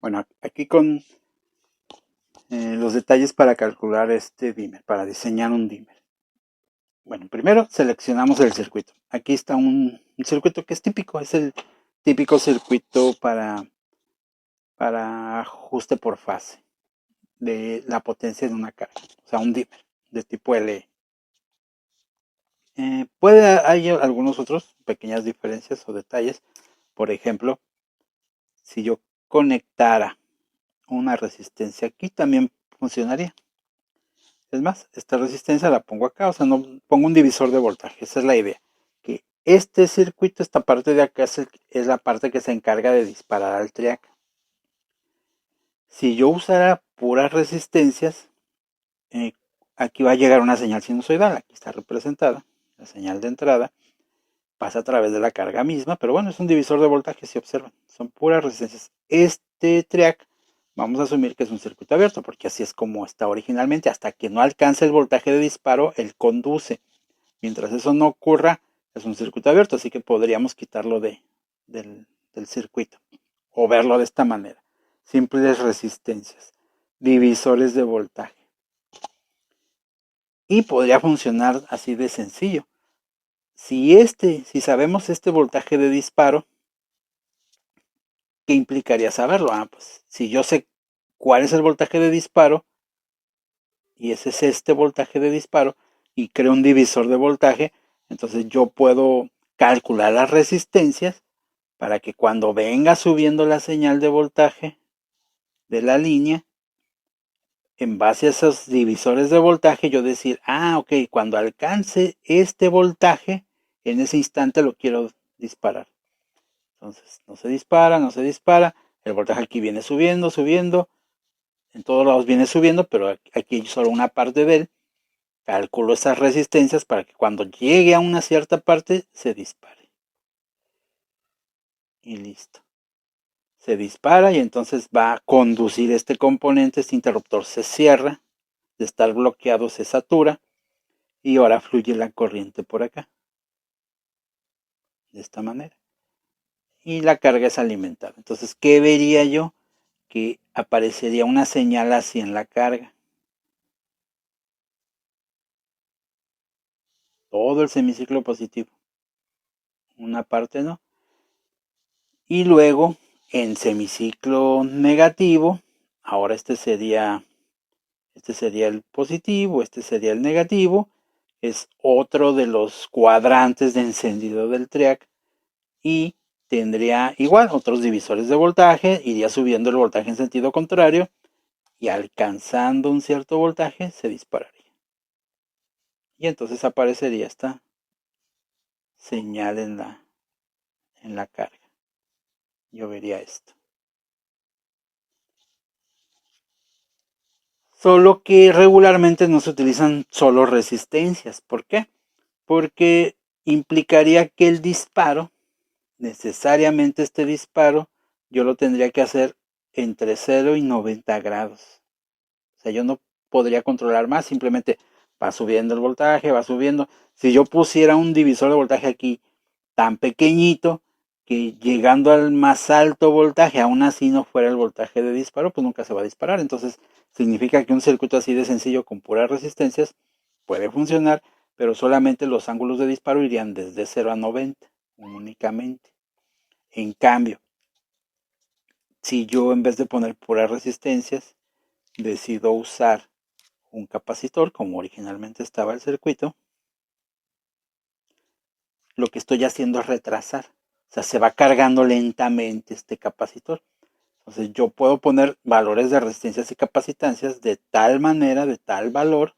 Bueno, aquí con los detalles para calcular este dimmer, para diseñar un dimmer. Bueno, primero seleccionamos el circuito. Aquí está un circuito que es típico, es el típico circuito para ajuste por fase de la potencia de una carga, o sea, un dimmer de tipo LE. Hay algunos otros pequeñas diferencias o detalles. Por ejemplo, si yo conectara una resistencia aquí, también funcionaría. Es más, esta resistencia la pongo acá, o sea, no pongo un divisor de voltaje, esa es la idea. Que este circuito, esta parte de acá es la parte que se encarga de disparar al triac. Si yo usara puras resistencias, eh, aquí va a llegar una señal sinusoidal, aquí está representada, la señal de entrada, pasa a través de la carga misma, pero bueno, es un divisor de voltaje, si observan, son puras resistencias. Este triac, vamos a asumir que es un circuito abierto, porque así es como está originalmente, hasta que no alcance el voltaje de disparo, él conduce. Mientras eso no ocurra, es un circuito abierto, así que podríamos quitarlo del circuito o verlo de esta manera. Simples resistencias, divisores de voltaje. Y podría funcionar así de sencillo. Si sabemos este voltaje de disparo, ¿qué implicaría saberlo? Pues si yo sé cuál es el voltaje de disparo, y ese es este voltaje de disparo, y creo un divisor de voltaje, entonces yo puedo calcular las resistencias para que cuando venga subiendo la señal de voltaje de la línea, en base a esos divisores de voltaje, yo decir, ok, cuando alcance este voltaje, en ese instante lo quiero disparar. Entonces, no se dispara, no se dispara, el voltaje aquí viene subiendo, subiendo, en todos lados viene subiendo, pero aquí hay solo una parte de él. Calculo esas resistencias para que cuando llegue a una cierta parte se dispare. Y listo. Se dispara y entonces va a conducir este componente, este interruptor se cierra, de estar bloqueado se satura y ahora fluye la corriente por acá, de esta manera. Y la carga es alimentada. Entonces, ¿qué vería yo? Que aparecería una señal así en la carga. Todo el semiciclo positivo. Una parte no. Y luego, en semiciclo negativo, ahora este sería el positivo, este sería el negativo, es otro de los cuadrantes de encendido del triac y tendría igual otros divisores de voltaje, iría subiendo el voltaje en sentido contrario y alcanzando un cierto voltaje se dispararía. Y entonces aparecería esta señal en la carga. Yo vería esto. Solo que regularmente no se utilizan solo resistencias. ¿Por qué? Porque implicaría que el disparo, necesariamente este disparo, yo lo tendría que hacer entre 0 y 90 grados. O sea, yo no podría controlar más, simplemente va subiendo el voltaje, va subiendo. Si yo pusiera un divisor de voltaje aquí tan pequeñito, que llegando al más alto voltaje, aún así no fuera el voltaje de disparo, pues nunca se va a disparar. Entonces, significa que un circuito así de sencillo con puras resistencias puede funcionar, pero solamente los ángulos de disparo irían desde 0 a 90 únicamente. En cambio, si yo en vez de poner puras resistencias, decido usar un capacitor, como originalmente estaba el circuito, lo que estoy haciendo es retrasar. O sea, se va cargando lentamente este capacitor. Entonces yo puedo poner valores de resistencias y capacitancias de tal manera, de tal valor,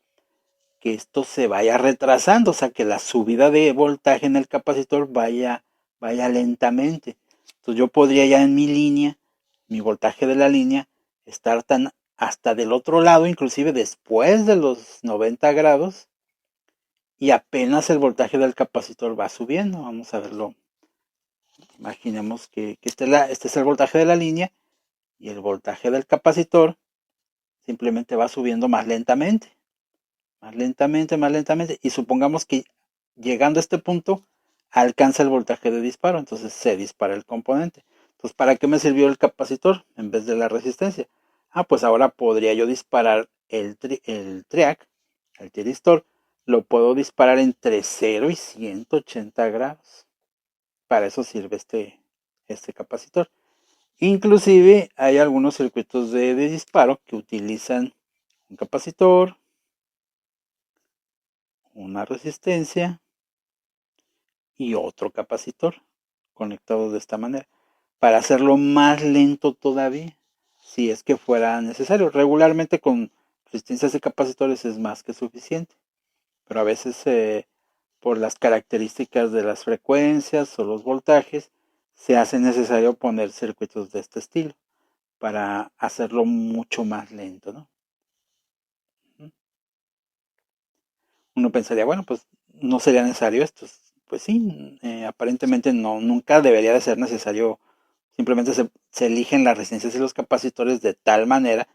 que esto se vaya retrasando, o sea, que la subida de voltaje en el capacitor vaya lentamente. Entonces yo podría ya en mi línea, mi voltaje de la línea, estar tan hasta del otro lado, inclusive después de los 90 grados, y apenas el voltaje del capacitor va subiendo. Vamos a verlo. Imaginemos que este es el voltaje de la línea y el voltaje del capacitor simplemente va subiendo más lentamente, más lentamente, más lentamente. Y supongamos que llegando a este punto alcanza el voltaje de disparo, entonces se dispara el componente. Entonces, ¿para qué me sirvió el capacitor en vez de la resistencia? Pues ahora podría yo disparar el triac, el tiristor, lo puedo disparar entre 0 y 180 grados. Para eso sirve este capacitor. Inclusive hay algunos circuitos de disparo que utilizan un capacitor, una resistencia y otro capacitor conectados de esta manera para hacerlo más lento todavía si es que fuera necesario. Regularmente con resistencias de capacitores es más que suficiente, pero a veces por las características de las frecuencias o los voltajes se hace necesario poner circuitos de este estilo para hacerlo mucho más lento, ¿no? Uno pensaría, bueno, pues no sería necesario esto. Pues sí, aparentemente no, nunca debería de ser necesario. Simplemente se eligen las resistencias y los capacitores de tal manera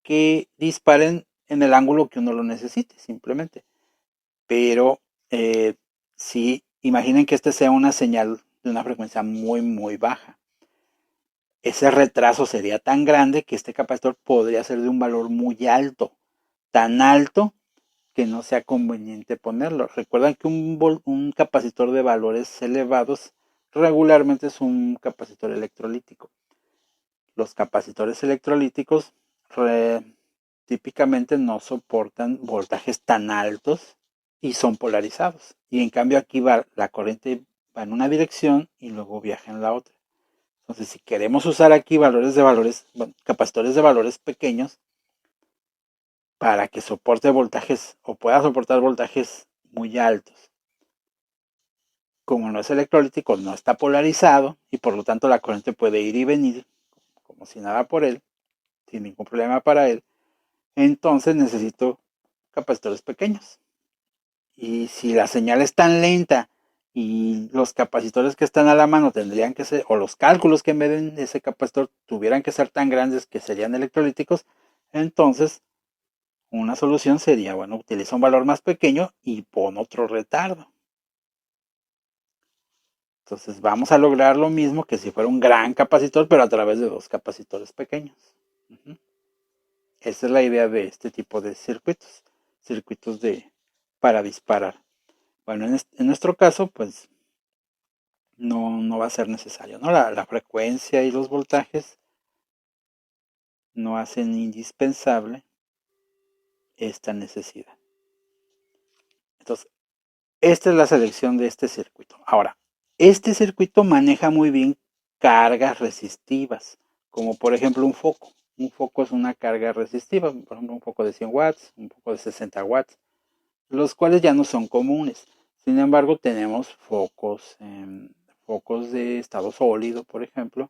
que disparen en el ángulo que uno lo necesite, simplemente. Pero si imaginen que este sea una señal de una frecuencia muy, muy baja. Ese retraso sería tan grande que este capacitor podría ser de un valor muy alto, tan alto que no sea conveniente ponerlo. Recuerdan que un capacitor de valores elevados regularmente es un capacitor electrolítico. Los capacitores electrolíticos típicamente no soportan voltajes tan altos y son polarizados. Y en cambio aquí la corriente va en una dirección y luego viaja en la otra. Entonces, si queremos usar aquí capacitores de valores pequeños para que soporte voltajes o pueda soportar voltajes muy altos, como no es electrolítico, no está polarizado y por lo tanto la corriente puede ir y venir como si nada por él, sin ningún problema para él, entonces necesito capacitores pequeños. Y si la señal es tan lenta y los capacitores que están a la mano tendrían que ser, o los cálculos que miden ese capacitor tuvieran que ser tan grandes que serían electrolíticos, entonces una solución sería, bueno, utiliza un valor más pequeño y pon otro retardo. Entonces vamos a lograr lo mismo que si fuera un gran capacitor, pero a través de dos capacitores pequeños. Uh-huh. Esa es la idea de este tipo de circuitos para disparar. Bueno, en nuestro caso, pues no va a ser necesario, ¿no? La frecuencia y los voltajes no hacen indispensable esta necesidad. Entonces, esta es la selección de este circuito. Ahora, este circuito maneja muy bien cargas resistivas, como por ejemplo un foco. Un foco es una carga resistiva, por ejemplo un foco de 100 watts, un foco de 60 watts, los cuales ya no son comunes. Sin embargo, tenemos focos de estado sólido, por ejemplo,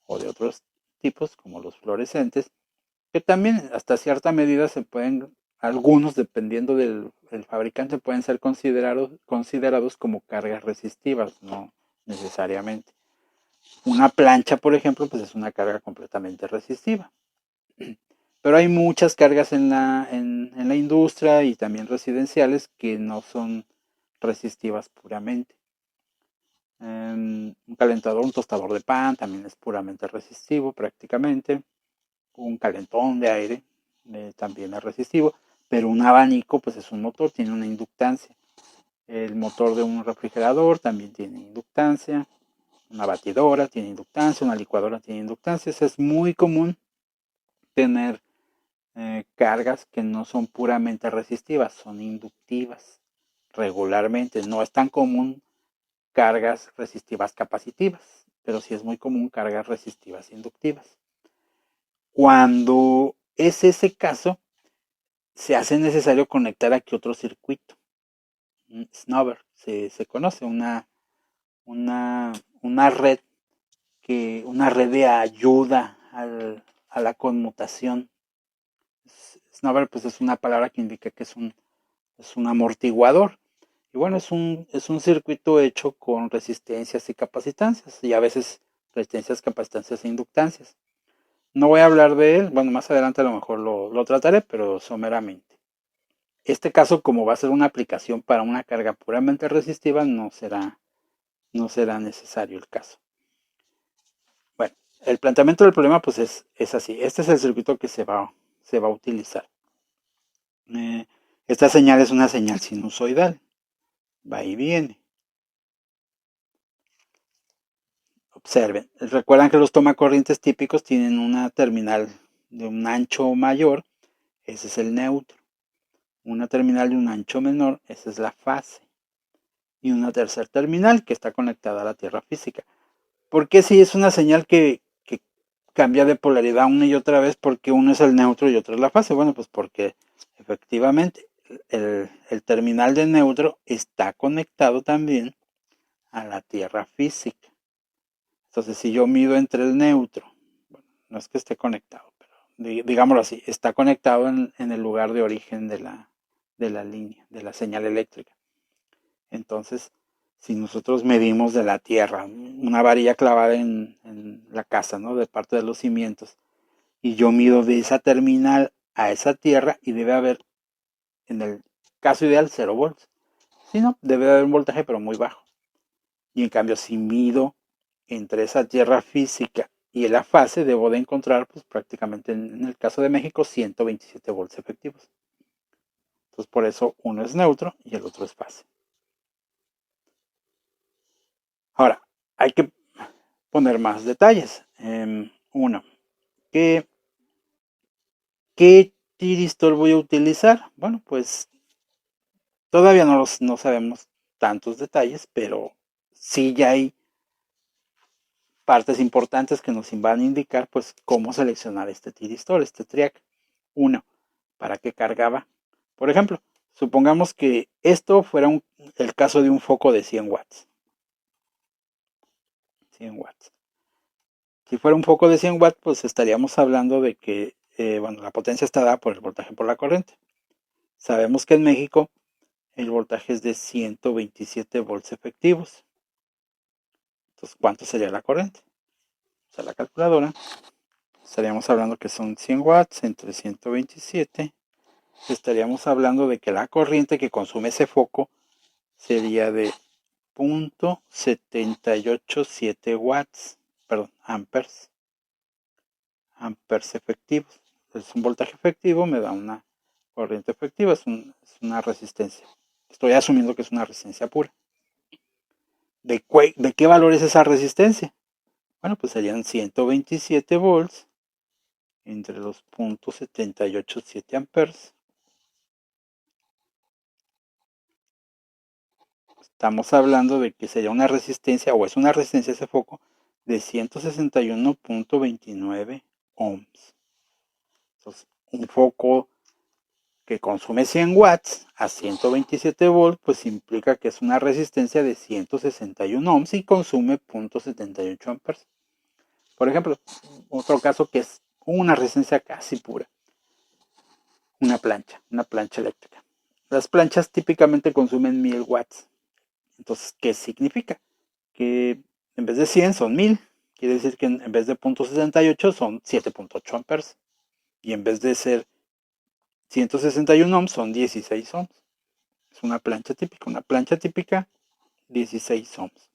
o de otros tipos, como los fluorescentes, que también hasta cierta medida algunos dependiendo del fabricante, pueden ser considerados como cargas resistivas, no necesariamente. Una plancha, por ejemplo, pues es una carga completamente resistiva. Pero hay muchas cargas en la industria y también residenciales que no son resistivas puramente. Un calentador, un tostador de pan también es puramente resistivo prácticamente. Un calentón de aire también es resistivo, pero un abanico pues es un motor, tiene una inductancia. El motor de un refrigerador también tiene inductancia, una batidora tiene inductancia, una licuadora tiene inductancia. Es muy común tener cargas que no son puramente resistivas, son inductivas regularmente. No es tan común cargas resistivas capacitivas, pero sí es muy común cargas resistivas inductivas. Cuando es ese caso, se hace necesario conectar aquí otro circuito, un snubber, se conoce, una, una red una red de ayuda a la conmutación. Snubber pues es una palabra que indica que es un amortiguador. Y bueno, es un circuito hecho con resistencias y capacitancias, y a veces resistencias, capacitancias e inductancias. No voy a hablar de él, bueno, más adelante a lo mejor lo trataré, pero someramente. Este caso, como va a ser una aplicación para una carga puramente resistiva, no será necesario el caso. el planteamiento del problema pues es así. Este es el circuito que se va a utilizar. Esta señal es una señal sinusoidal. Va y viene. Observen. Recuerdan que los tomacorrientes típicos tienen una terminal de un ancho mayor. Ese es el neutro. Una terminal de un ancho menor. Esa es la fase. Y una tercera terminal que está conectada a la tierra física. ¿Por qué si es una señal que cambia de polaridad una y otra vez? Porque uno es el neutro y otro es la fase. Bueno, pues porque efectivamente el terminal de neutro está conectado también a la tierra física. Entonces, si yo mido entre el neutro, bueno, no es que esté conectado, pero digámoslo así, está conectado en el lugar de origen de la línea, de la señal eléctrica. Entonces, si nosotros medimos de la tierra, una varilla clavada en la casa, ¿no? De parte de los cimientos, y yo mido de esa terminal a esa tierra, y debe haber, en el caso ideal, 0 volts. Si no, debe haber un voltaje, pero muy bajo. Y en cambio, si mido entre esa tierra física y la fase, debo de encontrar, pues prácticamente en el caso de México, 127 volts efectivos. Entonces, por eso uno es neutro y el otro es fase. Ahora, hay que poner más detalles. Uno, ¿qué tiristor voy a utilizar? Bueno, pues todavía no sabemos tantos detalles, pero sí ya hay partes importantes que nos van a indicar pues cómo seleccionar este tiristor, este triac. Uno, ¿para qué cargaba? Por ejemplo, supongamos que esto fuera el caso de un foco de 100 watts. 100 watts. Si fuera un foco de 100 watts, pues estaríamos hablando de que bueno, la potencia está dada por el voltaje por la corriente. Sabemos que en México el voltaje es de 127 volts efectivos. Entonces, ¿cuánto sería la corriente? O sea, la calculadora. Estaríamos hablando que son 100 watts entre 127. Estaríamos hablando de que la corriente que consume ese foco sería de 0.787 watts, perdón, amperes. Amperes efectivos. Es un voltaje efectivo, me da una corriente efectiva, es una resistencia. Estoy asumiendo que es una resistencia pura. ¿De qué valor es esa resistencia? Bueno, pues serían 127 volts entre los 0.787 amperes. Estamos hablando de que sería una resistencia, o es una resistencia ese foco, de 161.29 ohms. Entonces, un foco que consume 100 watts a 127 volts, pues implica que es una resistencia de 161 ohms y consume 0.78 amperes. Por ejemplo, otro caso que es una resistencia casi pura, una plancha eléctrica. Las planchas típicamente consumen 1000 watts. Entonces, ¿qué significa? Que en vez de 100 son 1000. Quiere decir que en vez de 0.78 son 7.8 amperes. Y en vez de ser 161 ohms son 16 ohms. Es una plancha típica. Una plancha típica, 16 ohms.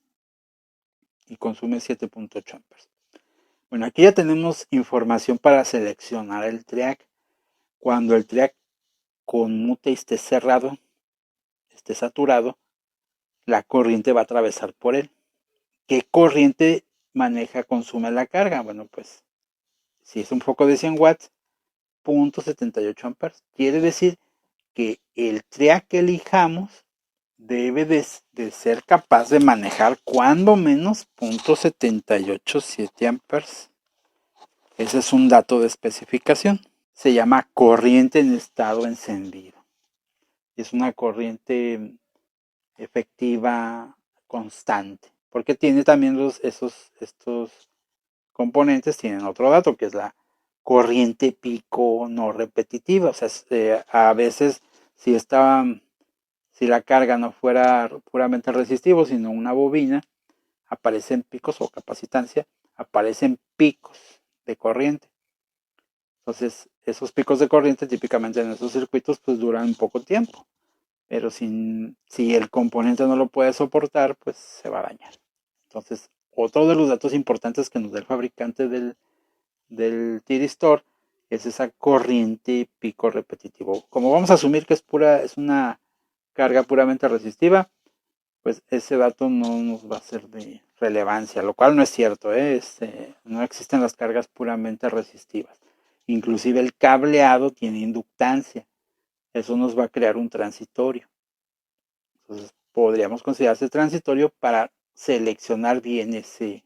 Y consume 7.8 amperes. Bueno, aquí ya tenemos información para seleccionar el triac. Cuando el triac conmute y esté cerrado, esté saturado, la corriente va a atravesar por él. ¿Qué corriente consume la carga? Bueno, pues si es un foco de 100 watts, 0.78 amperes. Quiere decir que el triac que elijamos debe de ser capaz de manejar cuando menos 0.787 amperes. Ese es un dato de especificación. Se llama corriente en estado encendido. Es una corriente efectiva constante, porque tiene también estos componentes, tienen otro dato que es la corriente pico no repetitiva. O sea, a veces si la carga no fuera puramente resistivo, sino una bobina, aparecen picos o capacitancia, aparecen picos de corriente. Entonces, esos picos de corriente típicamente en esos circuitos pues duran poco tiempo. Pero si el componente no lo puede soportar, pues se va a dañar. Entonces, otro de los datos importantes que nos da el fabricante del tiristor es esa corriente pico repetitivo. Como vamos a asumir que es una carga puramente resistiva, pues ese dato no nos va a ser de relevancia, lo cual no es cierto, ¿eh? No existen las cargas puramente resistivas. Inclusive el cableado tiene inductancia. Eso nos va a crear un transitorio. Entonces podríamos considerarse transitorio para seleccionar bien ese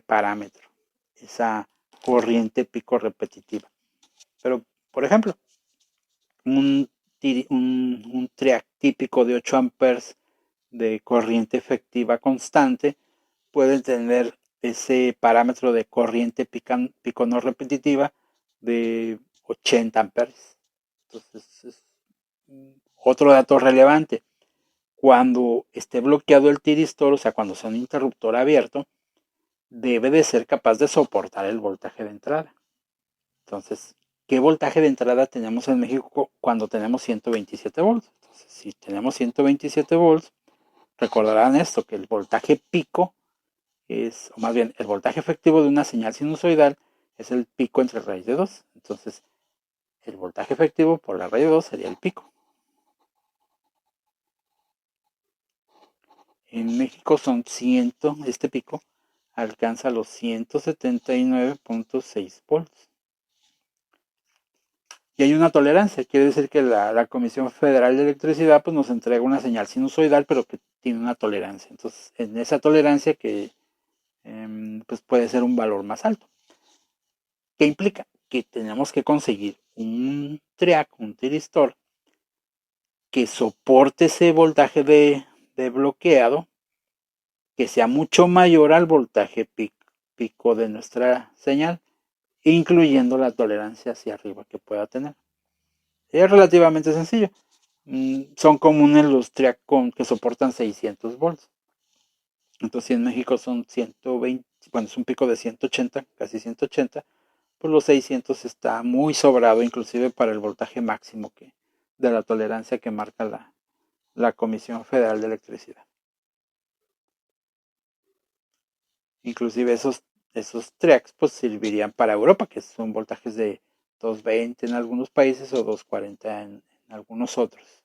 parámetro, esa corriente pico repetitiva. Pero, por ejemplo, un triac típico de 8 amperes de corriente efectiva constante puede tener ese parámetro de corriente pico no repetitiva de 80 amperes. Entonces, es otro dato relevante. Cuando esté bloqueado el tiristor, o sea, cuando sea un interruptor abierto, debe de ser capaz de soportar el voltaje de entrada. Entonces, ¿qué voltaje de entrada tenemos en México cuando tenemos 127 volts? Entonces, si tenemos 127 volts, recordarán esto, que el voltaje pico o más bien, el voltaje efectivo de una señal sinusoidal es el pico entre raíz de 2. Entonces, el voltaje efectivo por la raíz de 2 sería el pico. En México son 100, este pico alcanza los 179.6 volts. Y hay una tolerancia, quiere decir que la Comisión Federal de Electricidad pues, nos entrega una señal sinusoidal, pero que tiene una tolerancia. Entonces, en esa tolerancia que pues puede ser un valor más alto. ¿Qué implica? Que tenemos que conseguir un triac, un tiristor, que soporte ese voltaje de bloqueado, que sea mucho mayor al voltaje pico de nuestra señal, incluyendo la tolerancia hacia arriba que pueda tener. Es relativamente sencillo. Son comunes los triac que soportan 600 volts. Entonces, si en México son 120, bueno, es un pico de 180, casi 180, pues los 600 está muy sobrado, inclusive para el voltaje máximo de la tolerancia que marca la Comisión Federal de Electricidad. Inclusive esos triacs pues servirían para Europa, que son voltajes de 220 en algunos países o 240 en algunos otros.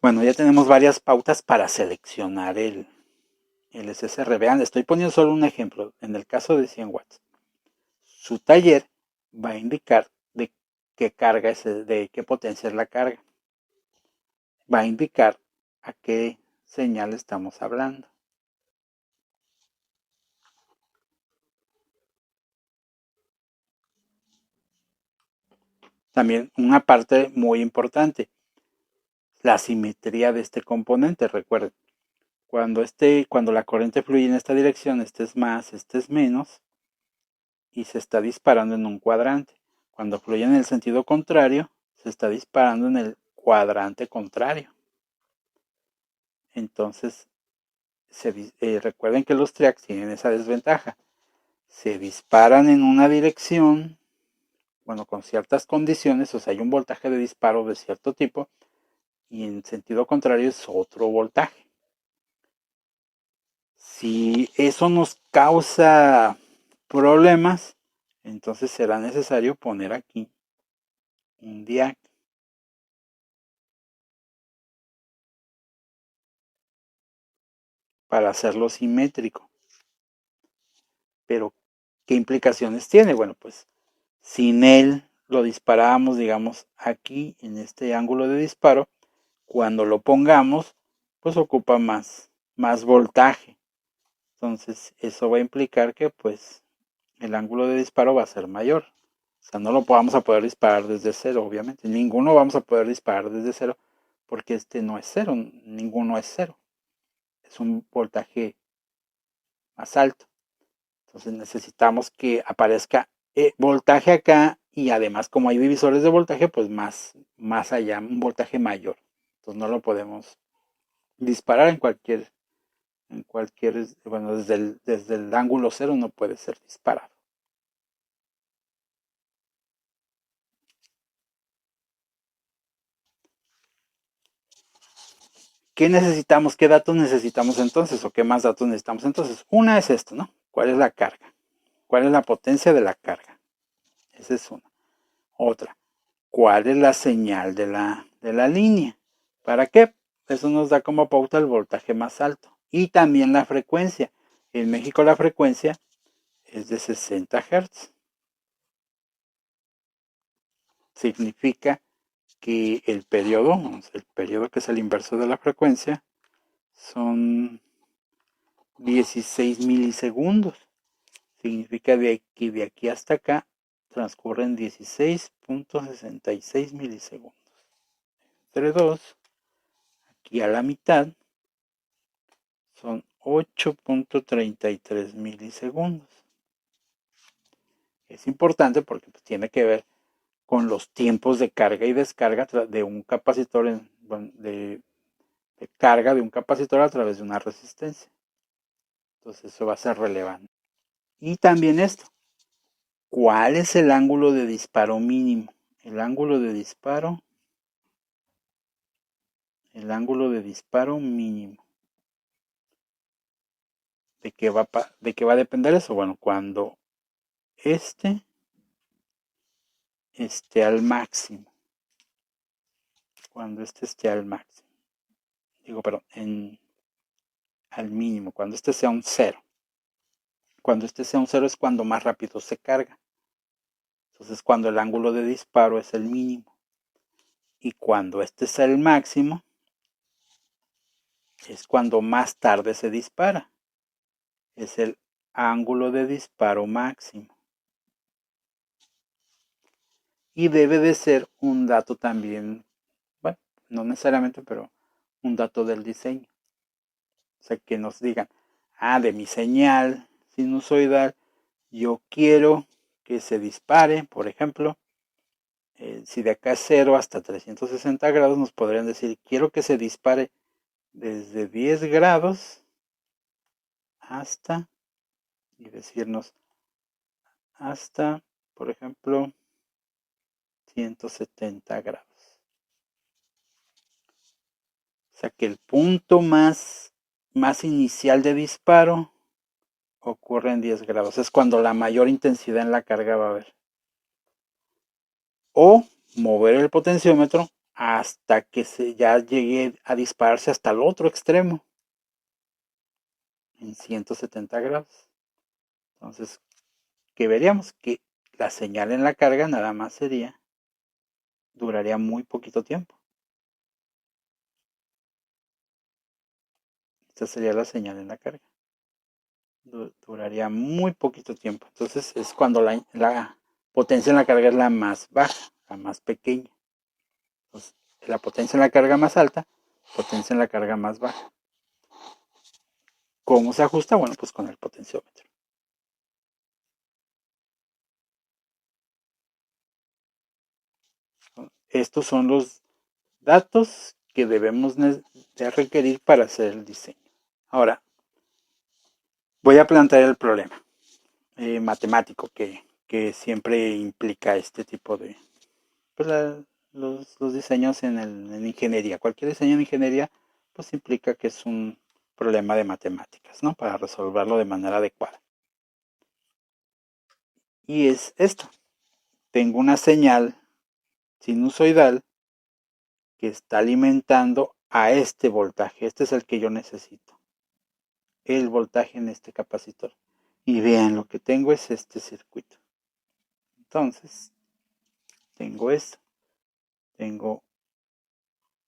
Bueno, ya tenemos varias pautas para seleccionar el SSR. Vean, estoy poniendo solo un ejemplo. En el caso de 100 watts, su taller va a indicar de qué carga de qué potencia es la carga. Va a indicar a qué señal estamos hablando. También una parte muy importante, la simetría de este componente. Recuerden, cuando la corriente fluye en esta dirección, este es más, este es menos, y se está disparando en un cuadrante. Cuando fluye en el sentido contrario, se está disparando en el cuadrante contrario. Entonces, recuerden que los triacs tienen esa desventaja. Se disparan en una dirección, bueno, con ciertas condiciones, o sea, hay un voltaje de disparo de cierto tipo, y en sentido contrario es otro voltaje. Si eso nos causa problemas, entonces será necesario poner aquí un diac para hacerlo simétrico. Pero, ¿qué implicaciones tiene? Bueno, pues sin él lo disparábamos, digamos, aquí en este ángulo de disparo. Cuando lo pongamos, pues ocupa más voltaje. Entonces, eso va a implicar que pues el ángulo de disparo va a ser mayor. O sea, no lo vamos a poder disparar desde cero, obviamente. Ninguno vamos a poder disparar desde cero porque este no es cero, ninguno es cero. Es un voltaje más alto. Entonces necesitamos que aparezca voltaje acá y además como hay divisores de voltaje, pues más allá, un voltaje mayor. Entonces no lo podemos disparar bueno, desde el ángulo cero no puede ser disparado. ¿qué necesitamos? ¿Qué datos necesitamos entonces? ¿O qué más datos necesitamos entonces? Una es esto, ¿no? ¿Cuál es la carga? ¿Cuál es la potencia de la carga? Esa es una. Otra, ¿cuál es la señal de la línea? ¿Para qué? Eso nos da como pauta el voltaje más alto. Y también la frecuencia. En México la frecuencia es de 60 Hz. Significa que el periodo que es el inverso de la frecuencia, son 16 milisegundos. Significa que de aquí hasta acá transcurren 16.66 milisegundos. Entre 2, aquí a la mitad, son 8.33 milisegundos. Es importante porque pues, tiene que ver con los tiempos de carga y descarga de un capacitor, de carga de un capacitor a través de una resistencia. Entonces eso va a ser relevante. Y también esto, ¿cuál es el ángulo de disparo mínimo? El ángulo de disparo mínimo. ¿De qué va a depender eso? Bueno, cuando este esté al máximo. Cuando este esté al máximo. Al mínimo. Cuando este sea un 0. Cuando este sea un 0 es cuando más rápido se carga. Entonces cuando el ángulo de disparo es el mínimo. Y cuando este sea el máximo, es cuando más tarde se dispara. Es el ángulo de disparo máximo. Y debe de ser un dato también, bueno, no necesariamente, pero un dato del diseño. O sea, que nos digan, de mi señal sinusoidal, yo quiero que se dispare, por ejemplo, si de acá es 0 hasta 360 grados, nos podrían decir, quiero que se dispare desde 10 grados hasta, y decirnos, hasta, por ejemplo, 170 grados. O sea que el punto más inicial de disparo ocurre en 10 grados. Es cuando la mayor intensidad en la carga va a haber. O mover el potenciómetro hasta que ya llegue a dispararse hasta el otro extremo. En 170 grados. Entonces, ¿qué veríamos? Que la señal en la carga nada más duraría muy poquito tiempo. Esta sería la señal en la carga. Duraría muy poquito tiempo. Entonces es cuando la potencia en la carga es la más baja, la más pequeña. Entonces, la potencia en la carga más alta, potencia en la carga más baja. ¿Cómo se ajusta? Bueno, pues con el potenciómetro. Estos son los datos que debemos de requerir para hacer el diseño. Ahora, voy a plantear el problema matemático que siempre implica este tipo de... Pues los diseños en ingeniería. Cualquier diseño en ingeniería pues implica que es un problema de matemáticas, ¿no? Para resolverlo de manera adecuada. Y es esto. Tengo una señal sinusoidal que está alimentando a este voltaje. Este es el que yo necesito. El voltaje en este capacitor. Y bien, lo que tengo es este circuito. Entonces, tengo esto. Tengo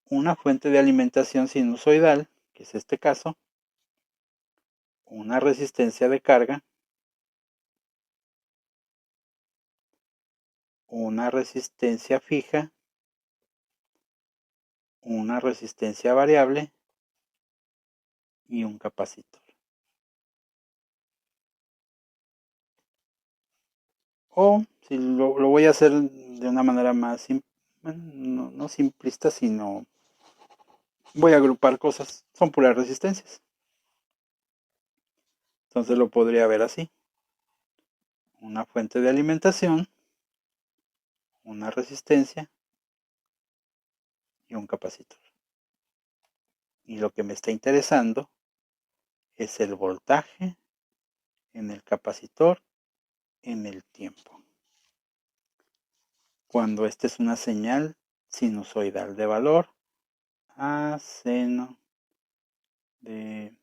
una fuente de alimentación sinusoidal, que es este caso, una resistencia de carga, una resistencia fija, una resistencia variable y un capacitor. O si lo voy a hacer de una manera más no simplista, sino voy a agrupar cosas, son puras resistencias. Entonces lo podría ver así. Una fuente de alimentación, una resistencia y un capacitor. Y lo que me está interesando es el voltaje en el capacitor en el tiempo. Cuando esta es una señal sinusoidal de valor a seno de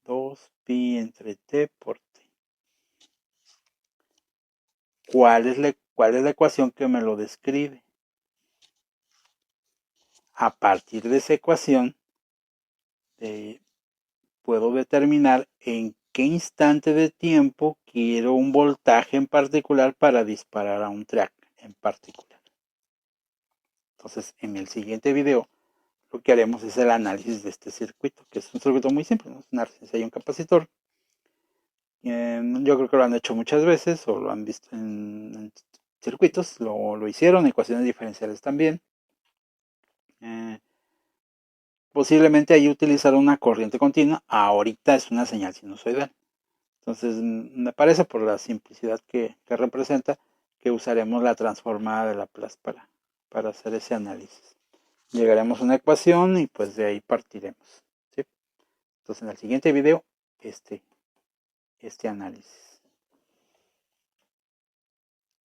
2pi entre t por t. ¿Cuál es la ecuación que me lo describe? A partir de esa ecuación puedo determinar en qué instante de tiempo quiero un voltaje en particular para disparar a un track en particular. Entonces, en el siguiente video, lo que haremos es el análisis de este circuito, que es un circuito muy simple, ¿no? Es una resistencia y un capacitor. Yo creo que lo han hecho muchas veces o lo han visto en circuitos, lo hicieron, ecuaciones diferenciales también. Posiblemente ahí utilizar una corriente continua, ahorita es una señal sinusoidal. Entonces me parece, por la simplicidad que representa, que usaremos la transformada de Laplace para hacer ese análisis. Llegaremos a una ecuación y pues de ahí partiremos, ¿sí? Entonces en el siguiente video, este análisis.